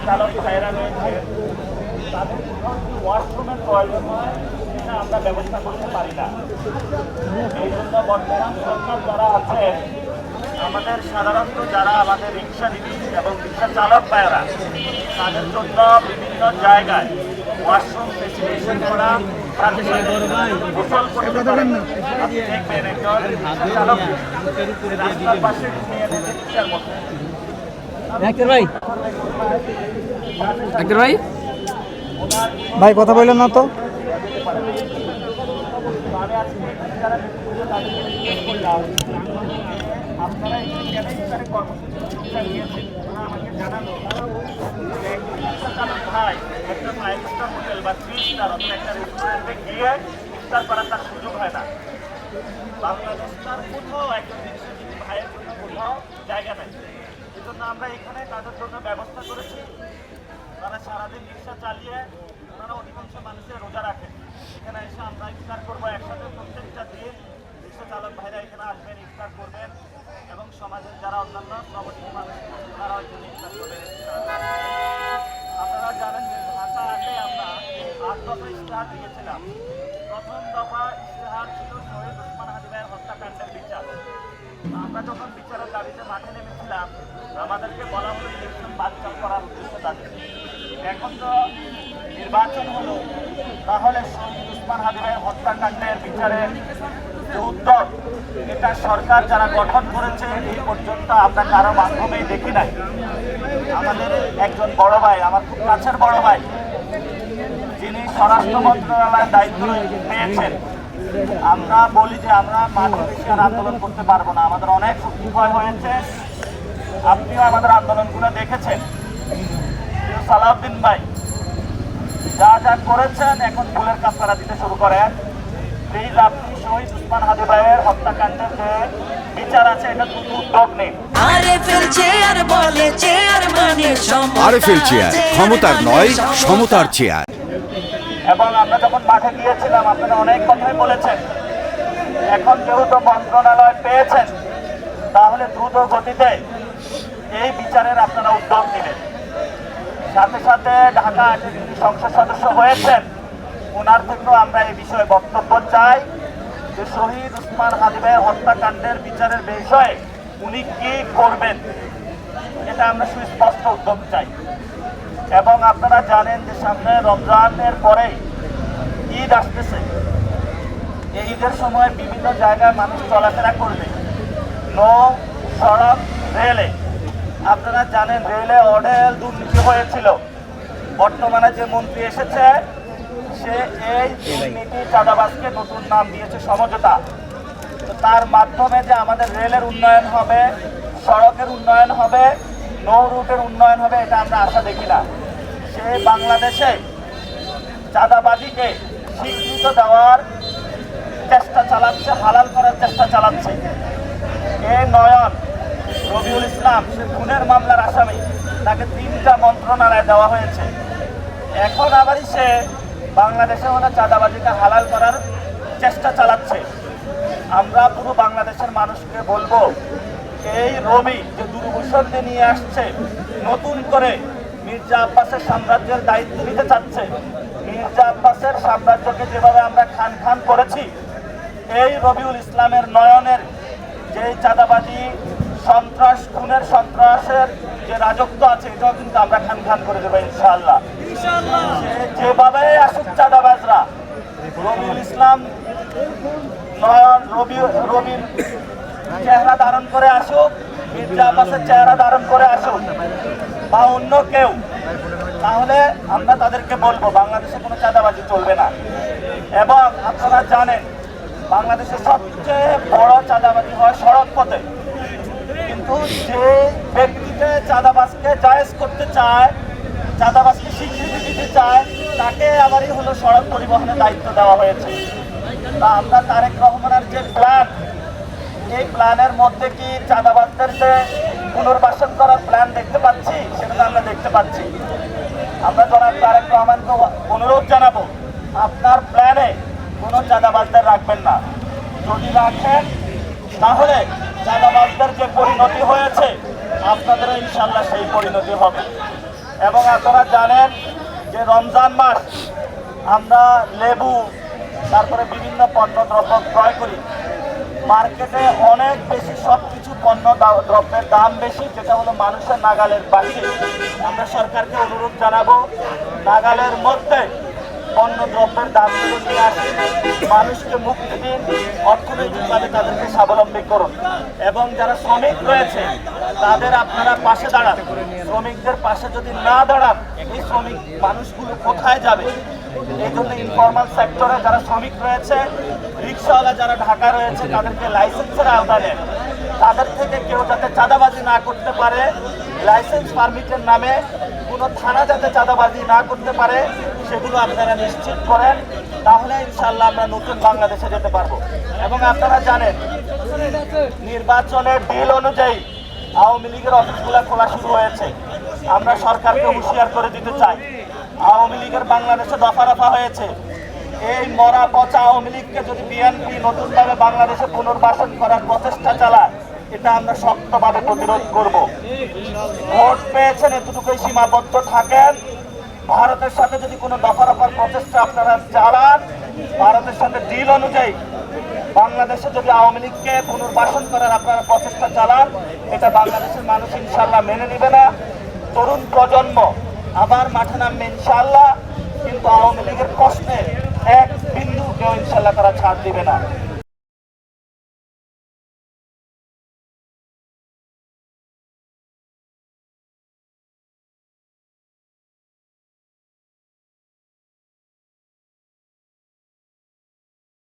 চালক ভাইয়েরা রয়েছে, তাদের ওয়াশরুমের প্রয়োজন হয়, সেটা আমরা ব্যবস্থা করতে পারি না। এই জন্য বর্তমান সরকার যারা আছে, আমাদের সাধারণত যারা আমাদের রিক্সাজীবী এবং রিক্সা চালক ভাইয়েরা, তাদের জন্য বিভিন্ন জায়গায় ওয়াশরুম ফেসিলিটেশন করা, গোসল করতে পারেন। আপনি দেখবেন একজন রিক্সা চালক রাস্তার পাশে ঘুমিয়ে নেবে রিক্সার মধ্যে। ভাই কথা বললেন না তো। আমি আজকে যারা তাদেরকে জিজ্ঞেস করলাম, আপনারা এখানে কেন ইফতারের কর্মসূচি চালিয়েছেন? তারা আমাকে জানালো যে একজন রিক্সা চালক ভাই একটা 5 স্টার হোটেল বা 3 স্টার অথবা একটা রেস্টুরেন্টে গিয়ে ইফতার করার তার সুযোগ হয় না। বাংলাদেশ তার কোথাও একজন রিক্সাজীবী ভাইয়ের জন্য কোথাও জায়গা নেই। এই জন্য আমরা এখানে তাদের জন্য ব্যবস্থা করেছি। তারা সারাদিন রিক্সা চালিয়ে, ওনারা অধিকাংশ মানুষের রোজা রাখেন। এখানে এসে আমরা ইফতার করবো একসাথে। প্রত্যেকটা দিন রিক্সা চালক ভাইরা এখানে আসবেন, ইফতার করবেন এবং সমাজের যারা অন্যান্য শ্রমজীবী মানুষ তারা এখানে ইফতার করবেন। আপনারা জানেন যে ঢাকা আগে আমরা 8 দফা ইশতেহার দিয়েছিলাম। প্রথম দফা ইশতেহার ছিল শহীদ ওসমান হাদি ভাইয়ের হত্যাকাণ্ডের বিচার। আমরা যখন বিচারের দাবিতে মাঠে নেমেছিলাম, আমাদেরকে বলা হলো ইলেকশন বানচাল করার উদ্দেশ্য তাদের। এখন তো নির্বাচন হলো, তাহলে শহীদ ওসমান হাদি ভাইয়ের হত্যাকাণ্ডের বিচারের যে উদ্যোগ, এটা সরকার যারা গঠন করেছে এই পর্যন্ত আমরা কারো মাধ্যমেই দেখি নাই। আমাদের একজন বড় ভাই, আমার খুব কাছের বড় ভাই, যিনি স্বরাষ্ট্র মন্ত্রণালয়ের দায়িত্ব পেয়েছেন, আমরা বলি যে আমরা মাঠে বেশি আর আন্দোলন করতে পারবো না, আমাদের অনেক শক্তি ক্ষয় হয়েছে। আপনিও আমাদের আন্দোলনগুলো দেখেছেন। সালাউদ্দিন ভাই যা যা করেছেন, এখন ফুলের কাপড়া দিতে শুরু করেন। প্লিজ আপনি শহীদ ওসমান হাদি ভাইয়ের হত্যাকাণ্ডের যে বিচার আছে, এটা দ্রুত উদ্যোগ নিন। আরএফএল চেয়ার বলে চেয়ার মানে আরএফএল চেয়ার, ক্ষমতার নয় সমতার চেয়ার। এবং আমরা যখন মাঠে গিয়েছিলাম, আপনারা অনেক কথাই বলেছেন। এখন যেহেতু মন্ত্রণালয় পেয়েছেন, তাহলে দ্রুত গতিতে এই বিচারের আপনারা উদ্যোগ নেবেন। সাথে সাথে ঢাকা সংসদ সদস্য হয়েছেন, ওনার থেকেও আমরা এই বিষয়ে বক্তব্য চাই যে শহীদ ওসমান হাদি ভাইয়ের হত্যাকাণ্ডের বিচারের বিষয়ে উনি কি করবেন, এটা আমরা সুস্পষ্ট উদ্যোগ চাই। এবং আপনারা জানেন যে সামনে রমজানের পরে ঈদ আসতেছে। এই ঈদের সময় বিভিন্ন জায়গায় মানুষ চলাফেরা করবে, নৌ, সড়ক, রেলে। আপনারা জানেন রেলে অঢেল দুর্নীতি হয়েছিল। বর্তমানে যে মন্ত্রী এসেছে, সে এই দুর্নীতি চাঁদাবাজকে নতুন নাম দিয়েছে সমঝোতা। তো তার মাধ্যমে যে আমাদের রেলের উন্নয়ন হবে, সড়কের উন্নয়ন হবে, নৌ রুটের উন্নয়ন হবে, এটা আমরা আশা দেখি না। সে বাংলাদেশে চাঁদাবাজিকে স্বীকৃত দেওয়ার চেষ্টা চালাচ্ছে, হালাল করার চেষ্টা চালাচ্ছে। এই নয়ন রবিউল ইসলাম, সে খুনের মামলার আসামি, তাকে 3টা মন্ত্রণালয় দেওয়া হয়েছে। এখন আবারই সে বাংলাদেশে হলে চাঁদাবাজিকে হালাল করার চেষ্টা চালাচ্ছে। আমরা পুরো বাংলাদেশের মানুষকে বলবো, এই রবি যে দুর্বৃত্তকে নিয়ে আসছে, নতুন করে মির্জা আব্বাসের সাম্রাজ্যের দায়িত্ব নিতে চাচ্ছে। মির্জা আব্বাসের সাম্রাজ্যকে যেভাবে আমরা খান খান করেছি, এই রবিউল ইসলামের নয়নের যে চাঁদাবাজি, সন্ত্রাস, খুনের সন্ত্রাসের যে রাজত্ব আছে, এটাও কিন্তু আমরা খান খান করে দেবো ইনশাআল্লাহ। যেভাবে আসুক চাঁদাবাজরা, রবিউল ইসলাম নয়ন রবির চেহারা ধারণ করে আসুক, মির্জা আব্বাসের চেহারা ধারণ করে আসুক, বা অন্য কেউ, তাহলে আমরা তাদেরকে বলবো বাংলাদেশে কোনো চাঁদাবাজি চলবে না। এবং আপনারা জানেন বাংলাদেশের সবচেয়ে বড় চাঁদাবাজি হয় সড়ক পথে। কিন্তু যে ব্যক্তিকে চাঁদাবাজকে জায়েজ করতে চায়, চাঁদাবাজকে স্বীকৃতি দিতে চায়, তাকে আবারই হলো সড়ক পরিবহনের দায়িত্ব দেওয়া হয়েছে। তা আমরা তারেক রহমানের যে প্ল্যান, এই প্ল্যানের মধ্যে কি চাঁদাবাজদের যে পুনর্বাসন করার প্ল্যান দেখতে পাচ্ছি? সেটা তো আমরা দেখতে পাচ্ছি। আমরা জনাব তারেক রহমানকে অনুরোধ জানাবো, আপনার প্ল্যানে কোনো চাঁদাবাজদের রাখবেন না। যদি রাখেন, তাহলে চাঁদাবাজদের যে পরিণতি হয়েছে, আপনাদেরও ইনশাল্লাহ সেই পরিণতি হবে। এবং আপনারা জানেন যে রমজান মাস আমরা লেবু তারপরে বিভিন্ন পণ্যদ্রব্য ক্রয় করি। মার্কেটে অনেক বেশি সব কিছু দ্রব্যের দাম বেশি, যেটা হলো মানুষের নাগালের বাইরে। আমরা সরকারকে অনুরোধ জানাবো নাগালের মধ্যে পণ্যদ্রব্যের দামগুলো নিয়ে আসি, মানুষকে মুক্তি দিন, অর্থনৈতিকভাবে তাদেরকে স্বাবলম্বী করুন। এবং যারা শ্রমিক রয়েছে তাদের আপনারা পাশে দাঁড়ান। শ্রমিকদের পাশে যদি না দাঁড়ান, এই শ্রমিক মানুষগুলো কোথায় যাবে? এই জন্য ইনফরমাল সেক্টরে যারা শ্রমিক রয়েছে, রিক্সাওয়ালা যারা ঢাকা রয়েছে, তাদেরকে লাইসেন্সের আওতায় নেন। তাদের থেকে কেউ যাতে চাঁদাবাজি না করতে পারে, লাইসেন্স পারমিটের নামে কোনো থানা যাতে চাঁদাবাজি না করতে পারে, সেগুলো আপনারা নিশ্চিত করেন। তাহলে ইনশাল্লাহ আমরা নতুন বাংলাদেশে যেতে পারবো। এবং আপনারা জানেন নির্বাচনের ডিল অনুযায়ী আওয়ামী লীগের অফিসগুলো খোলা শুরু হয়েছে। আমরা সরকারকে হুঁশিয়ার করে দিতে চাই, আওয়ামী লীগের বাংলাদেশে দফা রফা হয়েছে। এই মরা পচা আওয়ামী লীগকে যদি বিএনপি নতুনভাবে বাংলাদেশে পুনর্বাসন করার প্রচেষ্টা চালায়, এটা আমরা শক্তভাবে প্রতিরোধ করব। ভোট পেয়েছেন, এতটুকুই সীমাবদ্ধ থাকেন। ভারতের সাথে যদি কোনো দফা রফার প্রচেষ্টা আপনারা চালান, ভারতের সাথে ডিল অনুযায়ী বাংলাদেশে যদি আওয়ামী লীগকে পুনর্বাসন করার আপনারা প্রচেষ্টা চালান, এটা বাংলাদেশের মানুষ ইনশাল্লাহ মেনে নেবে না। তরুণ প্রজন্ম আবার মাঠে নামবে ইনশাল্লাহ, কিন্তু আওয়ামী লীগের প্রশ্নে এক বিন্দু কেউ ইনশাল্লাহ তারা ছাড় দিবে না।